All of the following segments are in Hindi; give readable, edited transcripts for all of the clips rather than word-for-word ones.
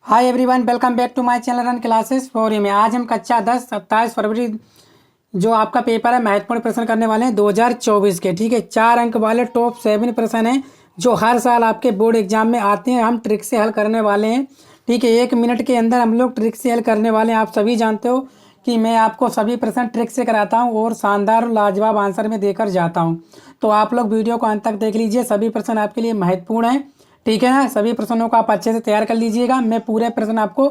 Hi everyone, welcome back to my channel run classes for you में। आज हम कक्षा 10 27 फरवरी जो आपका पेपर है महत्वपूर्ण प्रश्न करने वाले हैं 2024 के। ठीक है, 4 अंक वाले टॉप 7 प्रश्न हैं जो हर साल आपके बोर्ड एग्जाम में आते हैं। हम ट्रिक से हल करने वाले हैं। ठीक है, 1 मिनट के अंदर हम लोग ट्रिक से हल करने वाले हैं। आप सभी जानते हो कि मैं आपको सभी प्रश्न ट्रिक से कराता हूँ और शानदार लाजवाब आंसर में देकर जाता हूँ। तो आप लोग वीडियो को अंत तक देख लीजिए, सभी प्रश्न आपके लिए महत्वपूर्ण हैं। ठीक है ना, सभी प्रश्नों को आप अच्छे से तैयार कर लीजिएगा। मैं पूरे प्रश्न आपको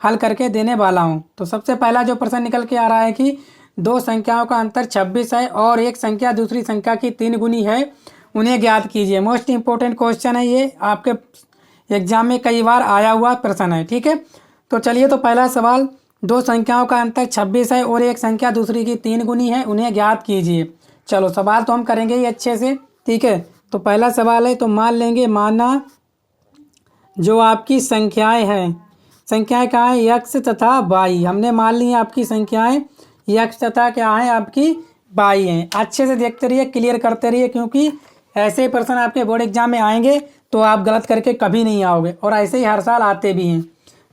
हल करके देने वाला हूं। तो सबसे पहला जो प्रश्न निकल के आ रहा है कि दो संख्याओं का अंतर 26 है और एक संख्या दूसरी संख्या की 3 गुनी है, उन्हें ज्ञात कीजिए। मोस्ट इंपोर्टेंट क्वेश्चन है ये, आपके एग्जाम में कई बार आया हुआ प्रश्न है। ठीक है, तो चलिए, तो पहला सवाल, दो संख्याओं का अंतर 26 है और एक संख्या दूसरी की 3 गुनी है, उन्हें ज्ञात कीजिए। चलो, सवाल तो हम करेंगे ही अच्छे से। ठीक है, तो पहला सवाल है, तो मान लेंगे, माना जो आपकी संख्याएं हैं, संख्याएं कहाँ हैं, यक्स तथा वाई। हमने मान ली आपकी संख्याएं यक्स तथा क्या है, आपकी वाई हैं। अच्छे से देखते रहिए, क्लियर करते रहिए, क्योंकि ऐसे प्रश्न आपके बोर्ड एग्जाम में आएंगे तो आप गलत करके कभी नहीं आओगे, और ऐसे ही हर साल आते भी हैं।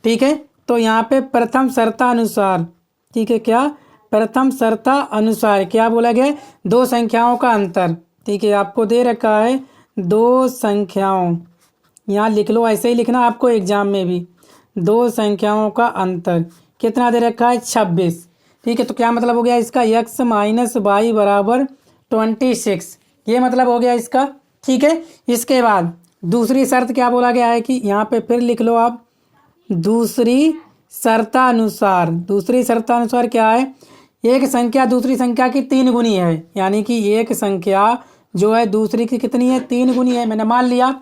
ठीक है, तो यहाँ पे प्रथम शर्ता अनुसार, ठीक है, क्या प्रथम शर्ता अनुसार क्या बोला गया, दो संख्याओं का अंतर। ठीक है, आपको दे रखा है दो संख्याओं, यहाँ लिख लो, ऐसे ही लिखना आपको एग्जाम में भी। दो संख्याओं का अंतर कितना दे रखा है, 26। ठीक है, तो क्या मतलब हो गया इसका, x माइनस वाई बराबर 26, ये मतलब हो गया इसका। ठीक है, इसके बाद दूसरी शर्त क्या बोला गया है कि यहाँ पे फिर लिख लो आप, दूसरी शर्तानुसार। दूसरी शर्तानुसार क्या है, एक संख्या दूसरी संख्या की 3 गुनी है, यानी कि एक संख्या जो है दूसरी की कितनी है, 3 गुनी है। मैंने मान लिया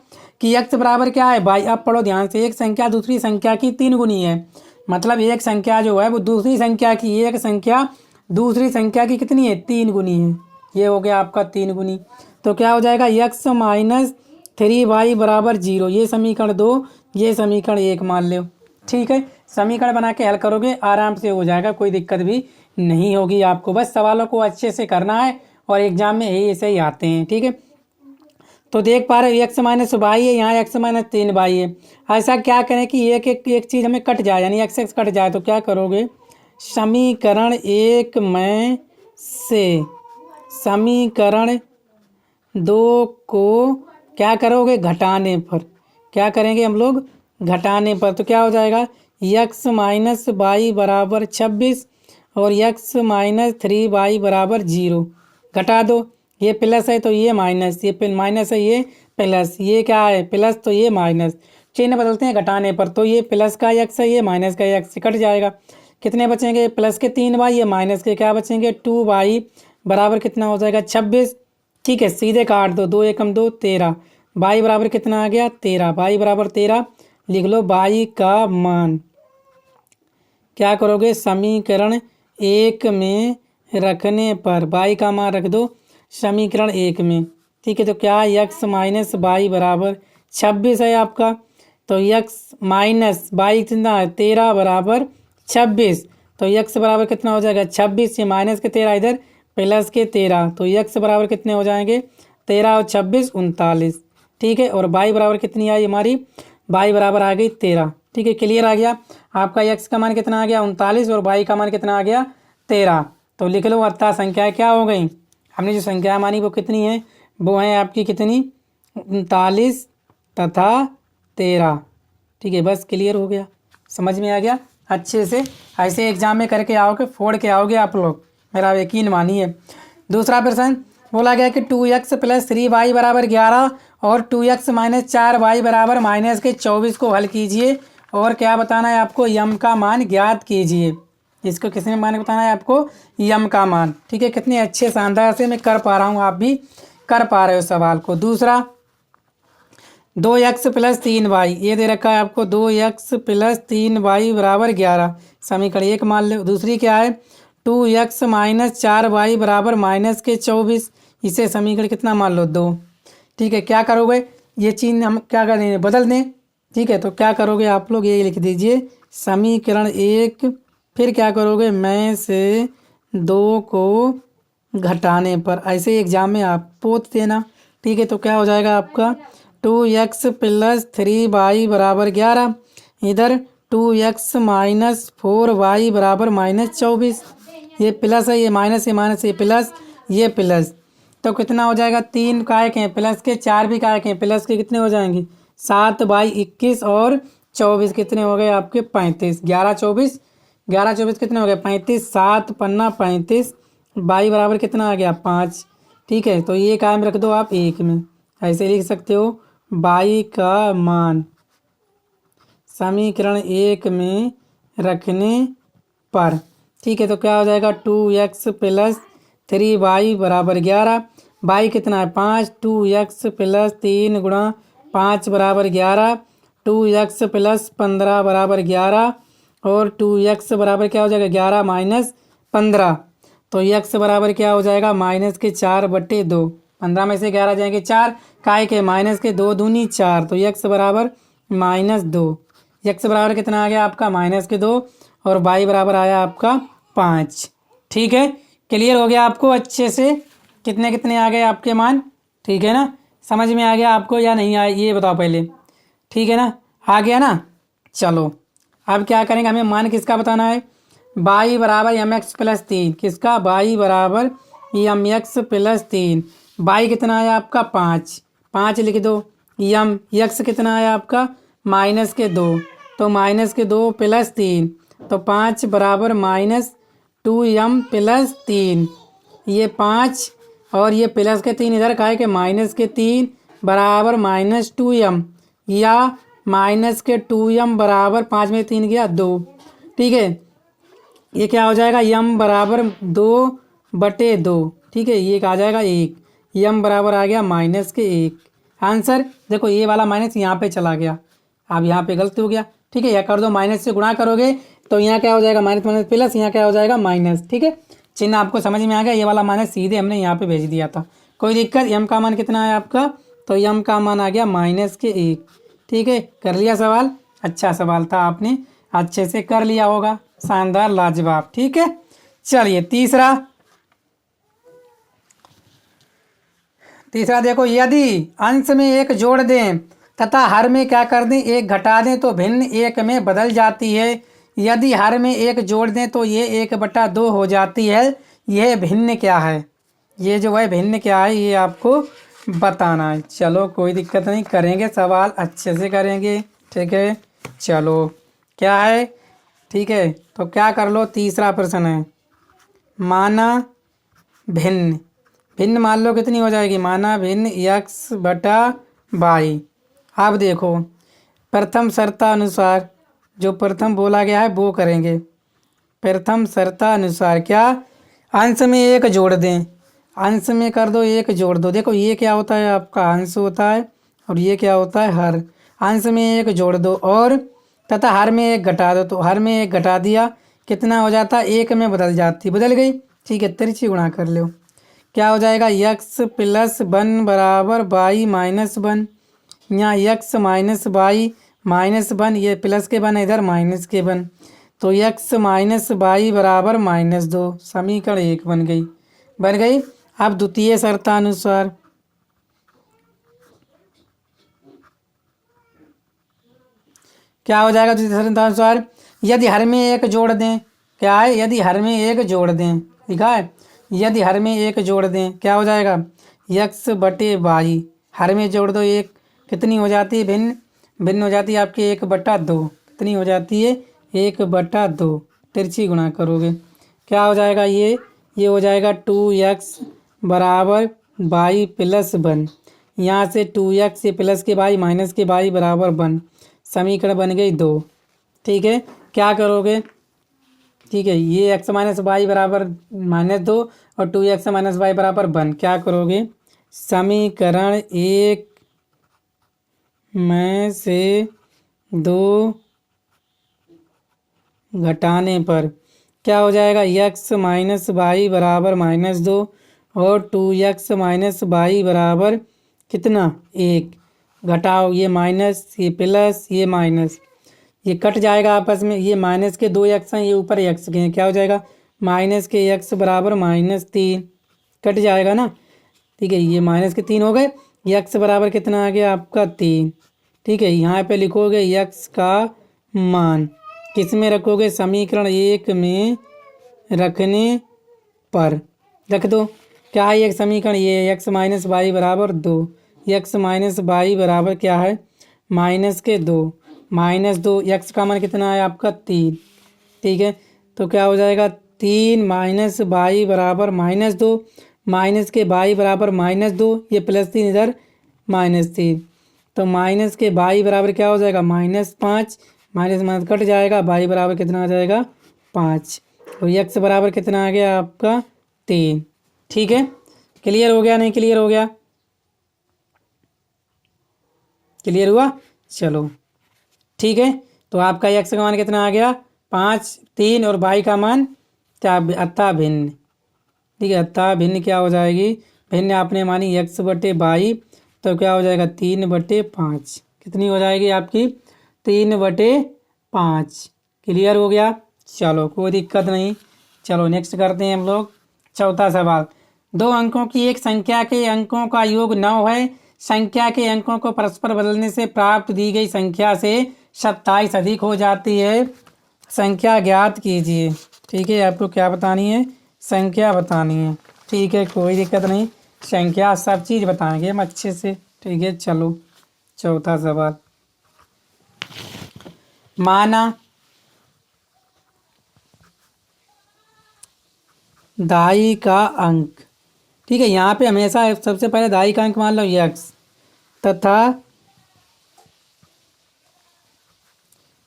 कि x बराबर क्या है भाई, अब पढ़ो ध्यान से, एक संख्या दूसरी संख्या की 3 गुनी है, मतलब एक संख्या जो है वो दूसरी संख्या की, एक संख्या दूसरी संख्या की कितनी है, 3 गुनी है। ये हो गया आपका 3 गुनी। तो क्या हो जाएगा, x माइनस 3y बराबर 0। ये समीकरण 2, ये समीकरण 1 मान लो। ठीक है, समीकरण बना के हल करोगे आराम से हो जाएगा, कोई दिक्कत भी नहीं होगी आपको। बस सवालों को अच्छे से करना है और एग्जाम में यही ऐसे ही आते हैं। ठीक है, तो देख पा रहे हो एक्स माइनस वाई है, यहाँ एक्स माइनस 3y है। ऐसा क्या करें कि एक चीज़ हमें कट जाए, यानी एक्स एक्स कट जाए, तो क्या करोगे, समीकरण 1 में से समीकरण 2 को क्या करोगे, घटाने पर। क्या करेंगे हम लोग, घटाने पर। तो क्या हो जाएगा, x माइनस वाई बराबर 26 और x माइनस 3y बराबर 0। घटा दो, ये प्लस है तो ये माइनस, ये माइनस है ये प्लस, ये क्या है प्लस तो ये माइनस। चिन्ह बदलते हैं घटाने पर, तो ये प्लस का x है, ये माइनस का x कट जाएगा। कितने बचेंगे, प्लस के 3y, ये माइनस के क्या बचेंगे 2y बराबर कितना हो जाएगा 26। ठीक है, सीधे काट दो, 2 एकम 2 13, y बराबर कितना आ गया 13, y बराबर 13 लिख लो। y का मान क्या करोगे, समीकरण 1 में रखने पर y का मान रख दो समीकरण 1 में। ठीक है, तो क्या x माइनस वाई बराबर 26 है आपका, तो x माइनस वाई कितना है 13 बराबर 26, तो x बराबर कितना हो जाएगा 26, ये माइनस के 13 इधर प्लस के 13, तो x बराबर कितने हो जाएंगे 13 और 26 39। ठीक है, और y बराबर कितनी आई हमारी, y बराबर आ गई 13। ठीक है, क्लियर आ गया आपका, x का मान कितना आ गया 39 और y का मान कितना आ गया 13। तो लिख लो, अर्थात संख्या क्या हो गई, हमने जो संख्या मानी वो कितनी है, वो है आपकी कितनी 39 तथा 13। ठीक है, बस क्लियर हो गया, समझ में आ गया अच्छे से। ऐसे एग्जाम में करके आओगे, फोड़ के आओगे आप लोग, मेरा यकीन मानिए। दूसरा प्रश्न बोला गया कि 2x प्लस 3y बराबर 11 और 2x माइनस 4y बराबर माइनस के 24 को हल कीजिए, और क्या बताना है आपको, यम का मान ज्ञात कीजिए। इसको किसने मान बताना है आपको, यम का मान। ठीक है, कितने अच्छे शानदार से मैं कर पा रहा हूँ, आप भी कर पा रहे हो सवाल को। दूसरा 2x प्लस 3y, ये दे रखा है आपको 2x प्लस 3y बराबर 11, समीकरण 1 मान लो। दूसरी क्या है, 2x माइनस 4y बराबर माइनस के 24, इसे समीकरण कितना मान लो 2। ठीक है, क्या करोगे, ये चिन्ह हम क्या कर देंगे, बदल दें। ठीक है, तो क्या करोगे आप लोग, ये लिख दीजिए समीकरण 1, फिर क्या करोगे, में से 2 को घटाने पर। ऐसे एग्जाम में आप पोत देना। ठीक है, तो क्या हो जाएगा आपका 2x प्लस 3y बराबर 11, इधर 2x-4y बराबर -24। ये प्लस है, ये माइनस, ये माइनस, ये प्लस, ये प्लस। तो कितना हो जाएगा, 3 काय के हैं प्लस के, 4 भी काय के हैं प्लस के, कितने हो जाएंगे 7/21 और 24 कितने हो गए आपके 35। 11 24 कितने हो गए 35। 7 पन्ना 35, बाई बराबर कितना आ गया 5। ठीक है, तो ये कायम रख दो आप 1 में, ऐसे लिख सकते हो बाई का मान समीकरण 1 में रखने पर। ठीक है, तो क्या हो जाएगा 2x + 3y बराबर 11। बाई कितना है 5। 2x + 3 गुणा 5 बराबर 11। 2x + 15 बराबर 11 और 2x बराबर क्या हो जाएगा 11 - 15। तो x बराबर क्या हो जाएगा -4/2। 15 में से 11 जाएंगे 4, काय के माइनस के 2 दूनी 4, तो x बराबर -2। x बराबर कितना आ गया आपका -2 और y बराबर आया आपका 5। ठीक है, क्लियर हो गया आपको अच्छे से, कितने कितने आ गए आपके मान। ठीक है ना, समझ में आ गया आपको या नहीं आया ये बताओ पहले। ठीक है ना, आ गया ना। चलो अब क्या करेंगे, हमें मान किसका बताना है, y बराबर mx + 3, किसका y बराबर mx + 3। y कितना आया आपका 5, 5 लिख दो। x कितना आया आपका -2, तो -2 + 3, तो 5 बराबर -2m + 3। ये 5 और ये प्लस के 3 इधर का है कि -3 बराबर -2m या -2m बराबर 5 में 3 गया 2। ठीक है, ये क्या हो जाएगा m बराबर 2/2। ठीक है, ये आ जाएगा 1, m बराबर आ गया -1। आंसर देखो, ये वाला माइनस यहाँ पे चला गया, अब यहाँ पे गलती हो गया। ठीक है, या कर दो माइनस से गुणा करोगे तो यहाँ क्या हो जाएगा माइनस माइनस प्लस, यहाँ क्या हो जाएगा माइनस। ठीक है, चिन्ह आपको समझ में आ गया, ये वाला माइनस सीधे हमने यहाँ पे भेज दिया था। कोई दिक्कत, m का मान कितना है आपका, तो m का मान आ गया -1। ठीक है, कर लिया सवाल, अच्छा सवाल था, आपने अच्छे से कर लिया होगा, शानदार लाजवाब। ठीक है, चलिए तीसरा देखो, यदि अंश में 1 जोड़ दें तथा हर में क्या कर दें 1 घटा दें तो भिन्न 1 में बदल जाती है। यदि हर में 1 जोड़ दें तो ये 1/2 हो जाती है। यह भिन्न क्या है, ये जो है भिन्न क्या है ये आपको बताना है। चलो कोई दिक्कत नहीं, करेंगे सवाल अच्छे से करेंगे। ठीक है, चलो क्या है। ठीक है, तो क्या कर लो, तीसरा प्रश्न है, माना भिन्न। भिन्न मान लो कितनी हो जाएगी, माना भिन्न x/y। अब देखो प्रथम शर्तानुसार जो प्रथम बोला गया है वो करेंगे। प्रथम शर्तानुसार क्या, अंश में 1 जोड़ दें, अंश में कर दो 1 जोड़ दो। देखो ये क्या होता है आपका अंश होता है और ये क्या होता है हर। अंश में 1 जोड़ दो और तथा हर में 1 घटा दो, तो हर में 1 घटा दिया कितना हो जाता है 1 में बदल जाती, बदल गई। ठीक है, तिरछी गुणा कर लो, क्या हो जाएगा x + 1 बराबर y - 1। यहाँ x - y -1, ये प्लस के 1 इधर माइनस के 1, तो x - y बराबर -2। समीकरण 1 बन गई। अब द्वितीय शर्तानुसार क्या हो जाएगा, द्वितीय शर्तानुसार यदि हर में 1 जोड़ दें, क्या है यदि हर में 1 जोड़ दें, लिखा है यदि हर में 1 जोड़ दें क्या हो जाएगा x/y, हर में जोड़ दो 1, कितनी हो जाती है भिन्न हो जाती है आपकी 1/2, कितनी हो जाती है 1/2। तिरछी गुणा करोगे क्या हो जाएगा, ये हो जाएगा 2x बराबर y + 1। यहाँ से 2x से प्लस के y माइनस के y बराबर 1। समीकरण बन गई 2। ठीक है, क्या करोगे, ठीक है, ये x - y बराबर -2 और 2x - y बराबर 1। क्या करोगे, समीकरण 1 में से 2 घटाने पर क्या हो जाएगा x - y बराबर -2 और 2x - y बराबर कितना 1। घटाओ, ये माइनस ये प्लस ये माइनस, ये कट जाएगा आपस में, ये माइनस के 2 x हैं, ये ऊपर x के हैं, क्या हो जाएगा -के x बराबर -3, कट जाएगा ना। ठीक है, ये -3 हो गए, x बराबर कितना आ गया आपका 3। ठीक है, यहाँ पे लिखोगे x का मान, किस में रखोगे, समीकरण 1 में रखने पर रख दो। क्या है एक समीकरण, ये x माइनस वाई बराबर 2, x माइनस वाई बराबर क्या है -2, -2 x का मान कितना है आपका 3, ठीक है। तो क्या हो जाएगा 3 माइनस वाई बराबर -2, माइनस के वाई बराबर -2, ये +3 इधर -3, तो माइनस के वाई बराबर क्या हो जाएगा -5, माइनस माइनस कट जाएगा, वाई बराबर कितना आ जाएगा 5, और x बराबर कितना आ गया आपका 3, ठीक है। क्लियर हो गया, नहीं क्लियर हो गया, क्लियर हुआ, चलो ठीक है। तो आपका x का मान कितना आ गया 5, 3 और y का मान क्या, अतः भिन्न, ठीक है। अतः भिन्न क्या हो जाएगी, भिन्न आपने मानी x बटे वाई, तो क्या हो जाएगा 3/5, कितनी हो जाएगी आपकी 3/5। क्लियर हो गया, चलो कोई दिक्कत नहीं। चलो नेक्स्ट करते हैं हम लोग चौथा सवाल। 2 अंकों की एक संख्या के अंकों का योग 9 है। संख्या के अंकों को परस्पर बदलने से प्राप्त दी गई संख्या से 27 अधिक हो जाती है। संख्या ज्ञात कीजिए, ठीक है। आपको क्या बतानी है, संख्या बतानी है, ठीक है, कोई दिक्कत नहीं, संख्या सब चीज़ बताएंगे हम अच्छे से, ठीक है। चलो चौथा सवाल, माना दाई का अंक, ठीक है। यहाँ पे हमेशा सबसे पहले दाई का अंक मान लो x, तथा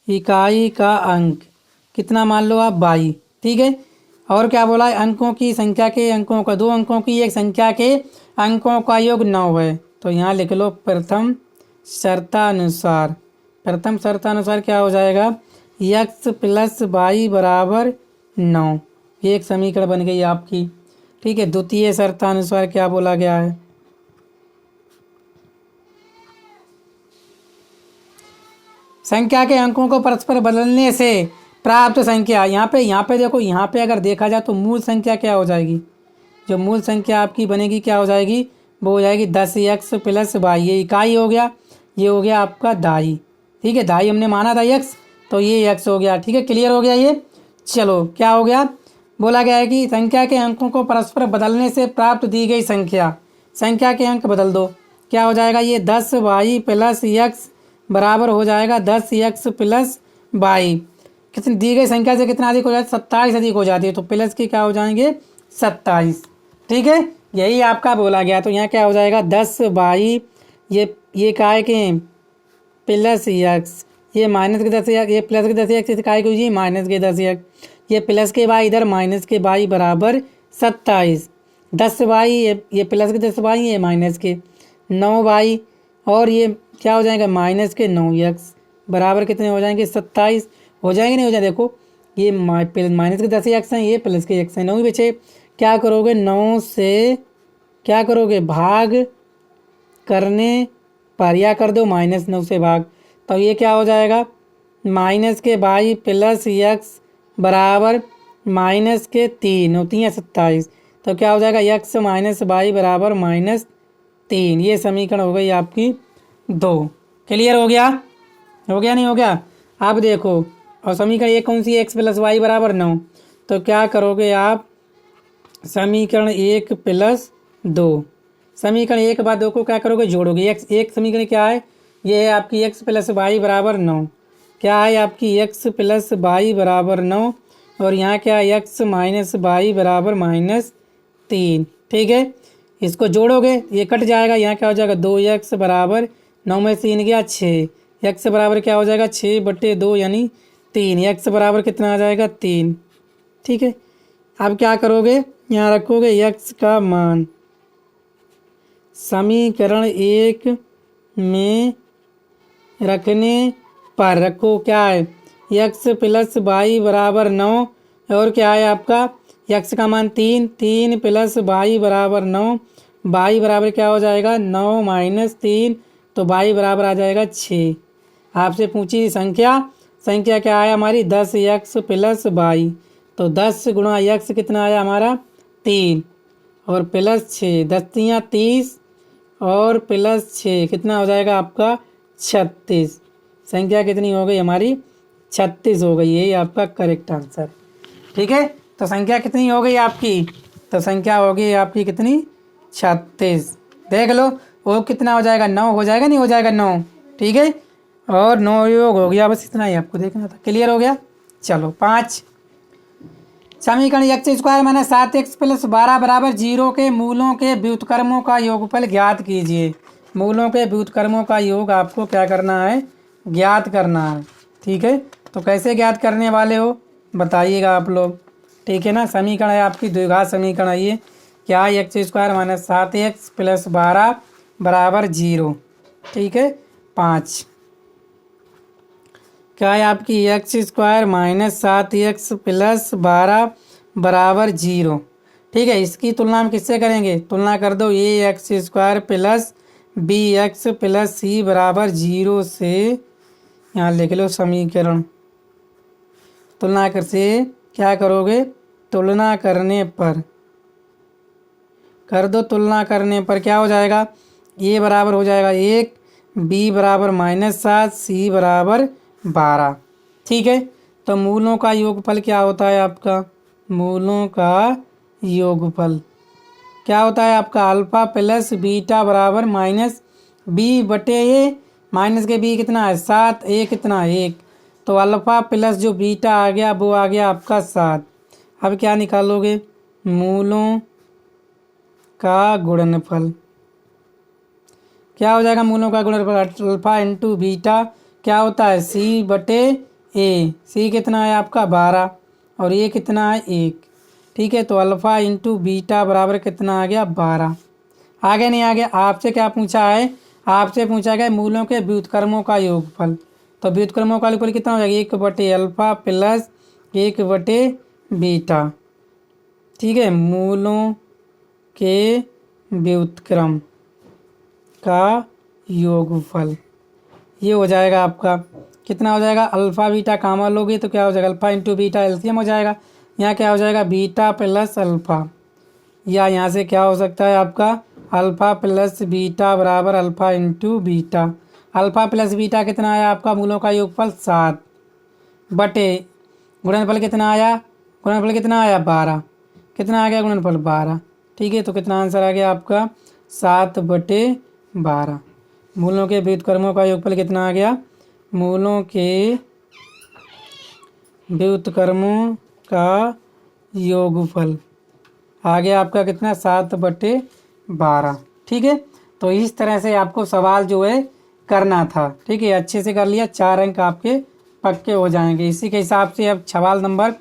इकाई का अंक कितना मान लो आप y, ठीक है। और क्या बोला है, अंकों की संख्या के अंकों का, 2 अंकों की एक संख्या के अंकों का योग 9 है। तो यहाँ लिख लो प्रथम शर्तानुसार, प्रथम शर्तानुसार क्या हो जाएगा x प्लस वाई बराबर 9, ये एक समीकरण बन गई आपकी, ठीक है। द्वितीय शर्तानुसार क्या बोला गया है, संख्या के अंकों को परस्पर बदलने से प्राप्त संख्या, यहाँ पे देखो, यहाँ पे अगर देखा जाए तो मूल संख्या क्या हो जाएगी, जो मूल संख्या आपकी बनेगी क्या हो जाएगी, वो हो जाएगी 10x प्लस वाई, ये इकाई हो गया, ये हो गया आपका दाई, ठीक है। दाई हमने माना था x, तो ये x हो गया, ठीक है। क्लियर हो गया ये, चलो क्या हो गया, बोला गया है कि संख्या के अंकों को परस्पर बदलने से प्राप्त दी गई संख्या, संख्या के अंक बदल दो, क्या हो जाएगा ये 10y प्लस x बराबर हो जाएगा 10x प्लस वाई, कितनी दी गई संख्या से कितना अधिक हो जाता है 27 अधिक हो जाती है, तो प्लस के क्या हो जाएंगे 27, ठीक है। यही आपका बोला गया, तो यहाँ क्या हो जाएगा 10y, ये काय के प्लस x, ये माइनस के 10x, ये प्लस के 10x, इस काय को जी माइनस के 10x, ये प्लस के y इधर माइनस के y बराबर 27, 10y ये प्लस के 10y, ये माइनस के 9y, और ये क्या हो जाएगा माइनस के 9x बराबर कितने हो जाएंगे 27 हो जाएंगे, नहीं हो जाए, देखो ये माइनस के 10x हैं, ये प्लस के x हैं, 9 ही बचे, क्या करोगे 9 से क्या करोगे भाग करने पर, या कर दो -9 से भाग, तो ये क्या हो जाएगा माइनस के y प्लस x बराबर माइनस के 3 होती हैं 27, तो क्या हो जाएगा x माइनस y बराबर -3, ये समीकरण हो गई आपकी 2। क्लियर हो गया, नहीं हो गया। अब देखो, और समीकरण एक कौन सी, x प्लस वाई बराबर 9, तो क्या करोगे आप समीकरण 1 प्लस 2, समीकरण 1 के बाद 2 को क्या करोगे जोड़ोगे, x एक समीकरण क्या है, ये है आपकी x प्लस वाई बराबर 9, क्या है आपकी x प्लस वाई बराबर 9, और यहाँ क्या है x माइनस वाई बराबर -3, ठीक है। इसको जोड़ोगे ये कट जाएगा, यहाँ क्या हो जाएगा 2x बराबर 9 में 3 गया 6, x बराबर क्या हो जाएगा 6/2 यानी 3, x बराबर कितना आ जाएगा 3, ठीक है। अब क्या करोगे, यहाँ रखोगे x का मान समीकरण 1 में रखने पर, रखो क्या है x प्लस वाई बराबर 9, और क्या है आपका x का मान 3 प्लस वाई बराबर 9, वाई बराबर क्या हो जाएगा 9 माइनस 3, तो वाई बराबर आ जाएगा 6। आपसे पूछी संख्या क्या आया हमारी 10x प्लस वाई, तो 10 गुणा x कितना आया हमारा 3, और प्लस 6, 10 30 और प्लस 6 कितना हो जाएगा आपका 36, संख्या कितनी हो गई हमारी 36 हो गई, यही आपका करेक्ट आंसर। ठीक है, तो संख्या कितनी हो गई आपकी? तो संख्या हो गई आपकी कितनी? 36। देख लो वो कितना हो जाएगा, 9 हो जाएगा, नहीं हो जाएगा 9? ठीक है, और 9 योग हो गया, बस इतना ही आपको देखना था। क्लियर हो गया? चलो 5, समीकरण x square minus 7x plus 12 बराबर 0 के मूलों के व्युत्क्रमों का योगफल ज्ञात कीजिए। मूलों के व्युत्क्रमों का योग आपको क्या करना है? ज्ञात करना है। ठीक है, तो कैसे ज्ञात करने वाले हो बताइएगा आप लोग। ठीक है ना, समीकरण है आपकी द्विघात समीकरण है ये। क्या है? X square minus 7x plus 12 बराबर 0। ठीक है, 5 क्या है आपकी? X square minus 7x plus 12 बराबर 0। ठीक है, इसकी तुलना हम किससे करेंगे? तुलना कर दो, A X square plus B X plus C बराबर 0 से। यहाँ लिख लो समीकरण। तुलना कर से क्या करोगे? तुलना करने पर कर दो, तुलना करने पर क्या हो जाएगा? ए बराबर हो जाएगा 1, बी बराबर -7, सी बराबर 12। ठीक है, तो मूलों का योगफल क्या होता है आपका? मूलों का योगफल क्या होता है आपका? अल्फा प्लस बीटा बराबर माइनस बी बटे ए, माइनस के बी कितना है? 7, ए कितना है? 1। तो अल्फा प्लस जो बीटा आ गया वो आ गया आपका 7। अब क्या निकालोगे? मूलों का गुणनफल। क्या हो जाएगा मूलों का गुणनफल? अल्फा इंटू बीटा क्या होता है? सी बटे ए। सी कितना है आपका? 12, और ये कितना है? 1। ठीक है, तो अल्फा इंटू बीटा बराबर कितना आ गया? 12। आगे नहीं आ गया? आपसे क्या पूछा है? आपसे पूछा गया मूलों के व्युत्क्रमों का योगफल। तो व्युत्क्रमों का योगफल कितना हो जाएगा? 1 बटे अल्फा प्लस 1 बटे बीटा। ठीक है, मूलों के व्युत्क्रम का योगफल ये हो जाएगा आपका कितना हो जाएगा? अल्फा बीटा कामा लोगे तो क्या हो जाएगा? अल्फा इंटू बीटा एलसीएम हो जाएगा। यहाँ क्या हो जाएगा? बीटा प्लस अल्फा, या यहाँ से क्या हो सकता है आपका? अल्फा प्लस बीटा बराबर alpha into beta. Alpha plus beta कितना आया आपका? मूलों का योगफल 7 बटे गुणनफल कितना आया? गुणनफल कितना आया? 12। कितना आ गया गुणनफल? 12। ठीक है, तो कितना आंसर आ गया आपका? 7 बटे 12। मूलों के व्युत्क्रमों का योगफल कितना आ गया? मूलों के व्युत्क्रमों का योगफल आ गया आपका कितना? 7 बटे 12। ठीक है, तो इस तरह से आपको सवाल जो है करना था। ठीक है, अच्छे से कर लिया, 4 अंक आपके पक्के हो जाएंगे। इसी के हिसाब से अब सवाल नंबर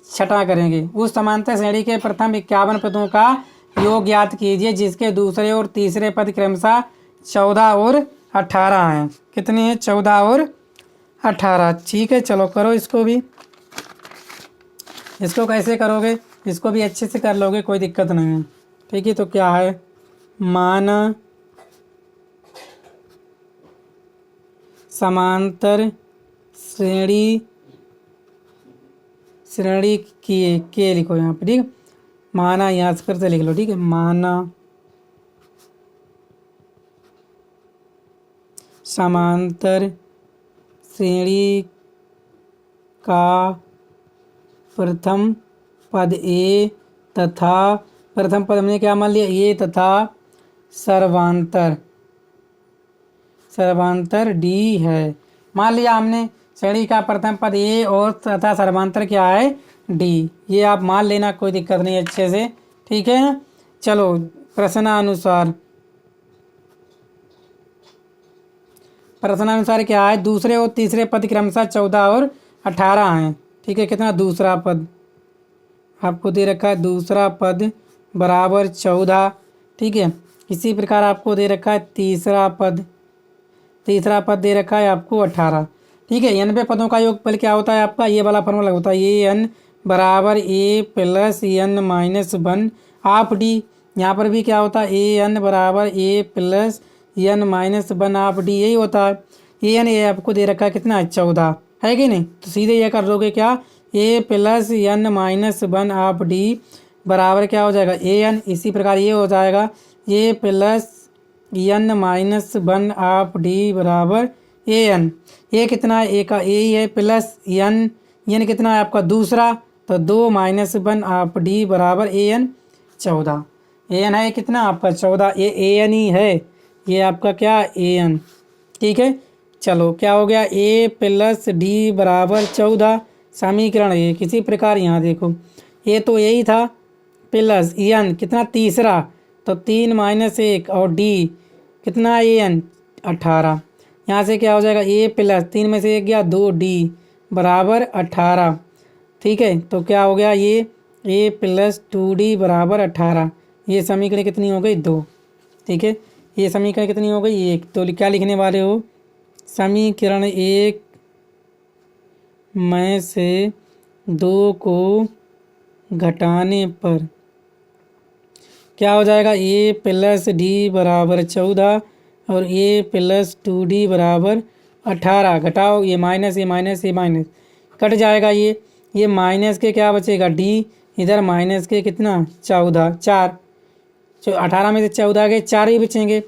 6 करेंगे। उस समांतर श्रेणी के प्रथम 51 पदों का योग ज्ञात कीजिए जिसके दूसरे और तीसरे पद क्रमशः 14 और 18 हैं। कितने हैं? 14 और 18। ठीक है, चलो करो इसको भी। इसको कैसे करोगे? इसको भी अच्छे से कर लोगे, कोई दिक्कत नहीं है। ठीक है, तो क्या है? मान समांतर श्रेणी के लिखो यहाँ पे। ठीक है, माना यहाँ से करते लिख लो। ठीक है, माना समांतर श्रेणी का प्रथम पद ए तथा प्रथम पद हमने क्या मान लिया? ए तथा सर्वांतर डी है। मान लिया हमने श्रेणी का प्रथम पद ए और तथा सर्वांतर क्या है? डी। ये आप मान लेना, कोई दिक्कत नहीं अच्छे से। ठीक है ना, चलो प्रश्नानुसार क्या है? दूसरे और तीसरे पद क्रमशः 14 और 18 हैं। ठीक है, कितना? दूसरा पद आपको दे रखा है, दूसरा पद बराबर 14। ठीक है, इसी प्रकार आपको दे रखा है तीसरा पद दे रखा है आपको 18। ठीक है, 90 पदों का योगफल क्या होता है आपका? ये वाला फॉर्मूला होता है ए एन बराबर A plus N minus 1 of D. यहाँ पर भी क्या होता है? ए एन बराबर A plus N minus 1 of D, यही होता है। ए एन ये आपको दे रखा है कितना? 14 है कि नहीं? तो सीधे ये कर दोगे क्या? A plus N minus 1 of D बराबर क्या हो जाएगा? A N. इसी प्रकार ये हो जाएगा A plus N minus 1 of D बराबर ए एन। ए कितना है, ए का ए ही है, प्लस एन, एन कितना है आपका दूसरा, तो 2 माइनस 1 आप डी बराबर ए एन 14। ए एन है कितना आपका 14, ये ए एन ही है, ये आपका क्या ए एन। ठीक है, चलो क्या हो गया, ए प्लस डी बराबर 14 समीकरण ए। किसी प्रकार यहाँ देखो ए तो यही था, प्लस एन कितना तीसरा, तो 3 माइनस 1 और डी कितना ए एन 18। यहाँ से क्या हो जाएगा, ए प्लस 3 में से 1 गया 2 डी बराबर 18। ठीक है, तो क्या हो गया, ये ए प्लस 2 डी बराबर 18। ये समीकरण कितनी हो गई 2। ठीक है, ये समीकरण कितनी हो गई 1। तो क्या लिखने वाले हो, समीकरण 1 में से 2 को घटाने पर क्या हो जाएगा, ए प्लस डी बराबर 14 और ए प्लस 2 डी बराबर 18। घटाओ, ये माइनस ये माइनस ये माइनस कट जाएगा, ये माइनस के क्या बचेगा डी, इधर माइनस के कितना 14 4, 18 में से 14 गए 4 ही बचेंगे।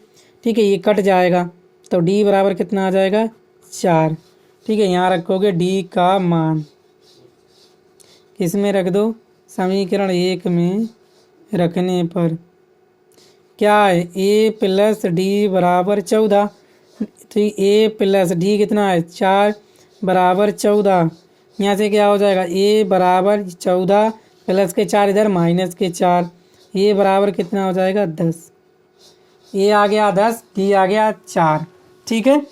ठीक है, ये कट जाएगा, तो डी बराबर कितना आ जाएगा 4। ठीक है, यहाँ रखोगे डी का मान, किस में रख दो, समीकरण 1 में रखने पर क्या है, ए प्लस डी बराबर 14। तो ए प्लस डी कितना है 4 बराबर 14। यहाँ से क्या हो जाएगा, ए बराबर 14 प्लस के 4 इधर माइनस के 4, ए बराबर कितना हो जाएगा 10। ए आ गया 10, डी आ गया 4। ठीक है,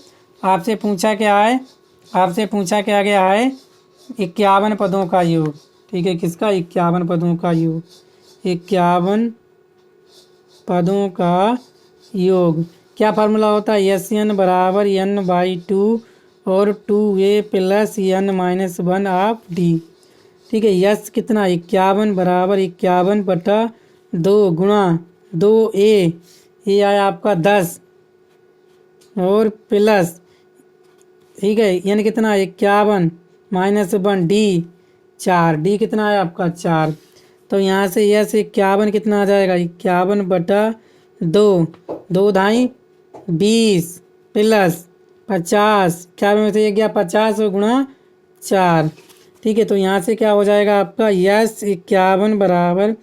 आपसे पूछा क्या है, आपसे पूछा क्या गया है 51 पदों का योग। ठीक है, किसका 51 पदों का योग, 51 पदों का योग। क्या फार्मूला होता है, एस एन बराबर एन बाई 2 और 2a plus N minus 1 of D. ठीक है, यस कितना 51 बराबर 51 बटा 2 गुणा 2a, ये आया आपका 10 और प्लस, ठीक है एन कितना 51 माइनस 1 डी 4, डी कितना है आपका 4। तो यहाँ से यस 51 कितना आ जाएगा 51 बटा 2, 2 ढाई 20 प्लस 50, 51 में से 1 गया 50 और गुणा 4। ठीक है, तो यहाँ से क्या हो जाएगा आपका यस 51 बराबर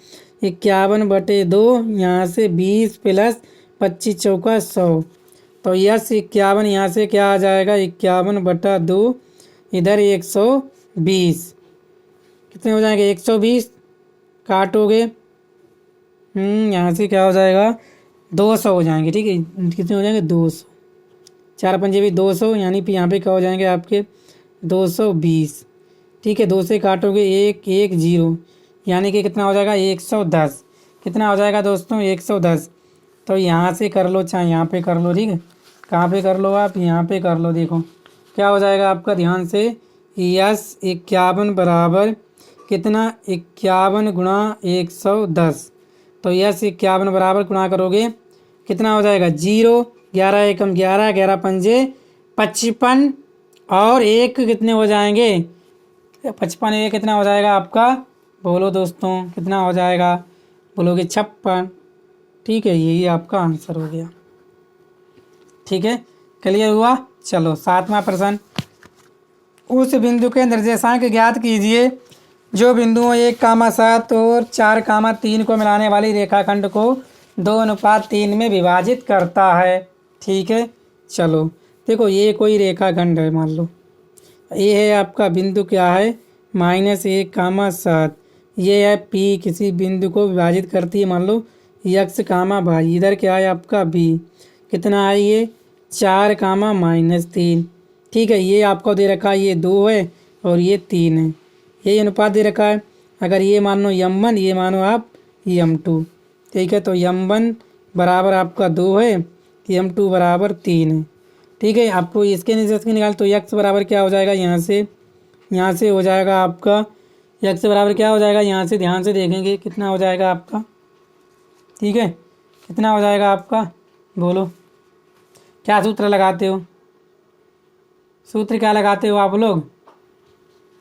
51 बटे 2, यहाँ से 20 प्लस 25 चौका 100। तो यस 51 यहाँ से क्या आ जाएगा 51 बटा 2, इधर 120, कितने हो जाएंगे 120 काटोगे, यहाँ से क्या हो जाएगा 200 हो जाएंगे। ठीक है, कितने हो जाएंगे 200, 4 पंजे भी 200, यानी फिर यहाँ पे क्या हो जाएंगे आपके 220। ठीक है, 2 से काटोगे 1 1 0, यानी कि कितना हो जाएगा 110। कितना हो जाएगा दोस्तों 110। तो यहाँ से कर लो, चाहे यहाँ पे कर लो। ठीक है, कहाँ पे कर लो आप, यहाँ पे कर लो। देखो क्या हो जाएगा आपका, ध्यान से यस 51 बराबर कितना 51 गुणा 110। तो यस 51 बराबर गुणा करोगे कितना हो जाएगा 0, 11 एकम 11, 11 पंजे 55 और 1 कितने हो जाएंगे 55, 1 कितना हो जाएगा आपका, बोलो दोस्तों कितना हो जाएगा, बोलोगे 56। ठीक है, यही आपका आंसर हो गया। ठीक है, क्लियर हुआ। चलो 7वां प्रश्न, उस बिंदु के निर्देशांक ज्ञात कीजिए जो बिंदुओं 1,7 और 4,3 को मिलाने वाली रेखाखंड को 2:3 में विभाजित करता है। ठीक है, चलो देखो ये कोई रेखाखंड है, मान लो ये है आपका बिंदु क्या है -1,7, ये है P, किसी बिंदु को विभाजित करती है मान लो x, y, इधर क्या है आपका B, कितना है ये 4, -3। ठीक है, ये आपको दे रखा है ये 2 है और ये 3 है, ये अनुपात दे रखा है। अगर ये मान लो m1, ये मानो आप m2। ठीक है, तो m1 बराबर आपका 2 है, m2 बराबर 3 है। ठीक है, आपको इसके निष्कर्ष निकाल, तो x बराबर क्या हो जाएगा, यहाँ से हो जाएगा आपका x बराबर क्या हो जाएगा, यहाँ से ध्यान से देखेंगे कितना हो जाएगा आपका। ठीक है, कितना हो जाएगा आपका, बोलो क्या सूत्र लगाते हो, सूत्र क्या लगाते हो आप लोग,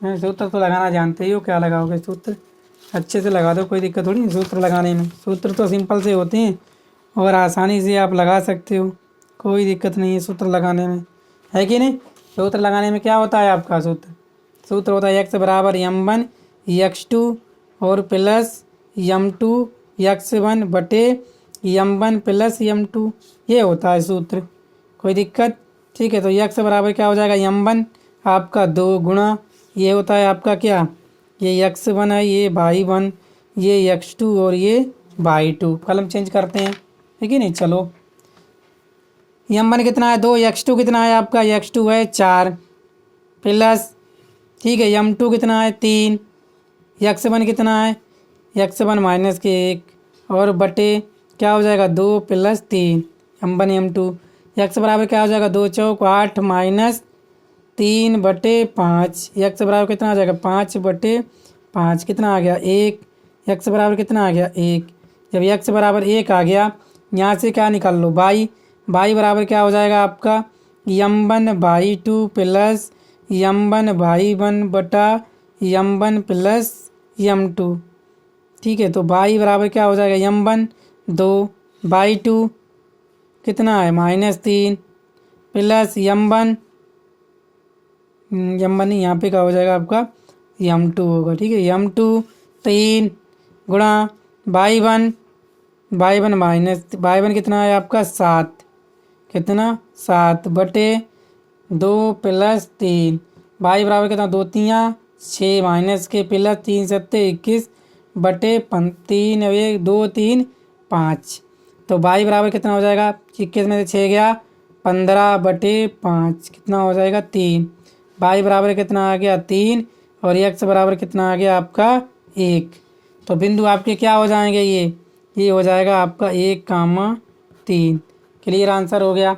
सूत्र तो लगाना जानते ही हो, क्या लगाओगे सूत्र, अच्छे से लगा दो, कोई दिक्कत थोड़ी नहीं सूत्र लगाने में, सूत्र तो सिंपल से होते हैं और आसानी से आप लगा सकते हो, कोई दिक्कत नहीं है सूत्र लगाने में, है कि नहीं। सूत्र लगाने में क्या होता है आपका सूत्र होता है x बराबर m1 x2 और प्लस m2 x1 बटे m1 प्लस m2, ये होता है सूत्र। कोई दिक्कत? ठीक है, तो x बराबर क्या हो जाएगा m1 आपका 2 गुणा ये होता है आपका क्या, ये x1 है, ये y1, ये x2 और ये y2। कलम चेंज करते हैं, ठीक है नहीं। चलो m1 कितना है 2, x2 कितना है आपका, x2 है 4 प्लस, ठीक है, m2 कितना है 3, x1 कितना है, x1 माइनस के 1 और बटे क्या हो जाएगा 2 प्लस 3 m1 m2। x बराबर क्या हो जाएगा 2 चौक 8 माइनस 3 बटे 5, x बराबर कितना आ जाएगा 5 बटे 5, कितना आ गया 1, x बराबर कितना आ गया 1। जब x बराबर 1 आ गया, यहाँ से क्या निकाल लो y बराबर क्या हो जाएगा आपका m1 y2 plus m1 y1 बटा m1 प्लस m2। ठीक है, तो y बराबर क्या हो जाएगा m1 2 y2 कितना है -3 प्लस m1 नहीं, यहाँ पे क्या हो जाएगा आपका m2 होगा। ठीक है, m2 3 गुणा y1 कितना है आपका 7, कितना 7 बटे 2 प्लस 3, y बराबर कितना 2 3 6 माइनस के प्लस 3 7 21 बटे 3 1 2 3 5। तो y बराबर कितना हो जाएगा 21 में से 6 गया 15 बटे 5, कितना हो जाएगा 3। y बराबर कितना आ गया 3 और x बराबर कितना आ गया आपका 1। तो बिंदु आपके क्या हो जाएंगे, ये हो जाएगा आपका 1,3। क्लियर आंसर हो गया।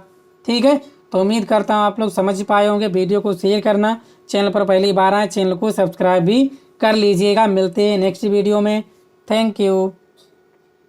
ठीक है, तो उम्मीद करता हूँ आप लोग समझ पाए होंगे। वीडियो को शेयर करना, चैनल पर पहली बार आए चैनल को सब्सक्राइब भी कर लीजिएगा। मिलते हैं नेक्स्ट वीडियो में। Thank you.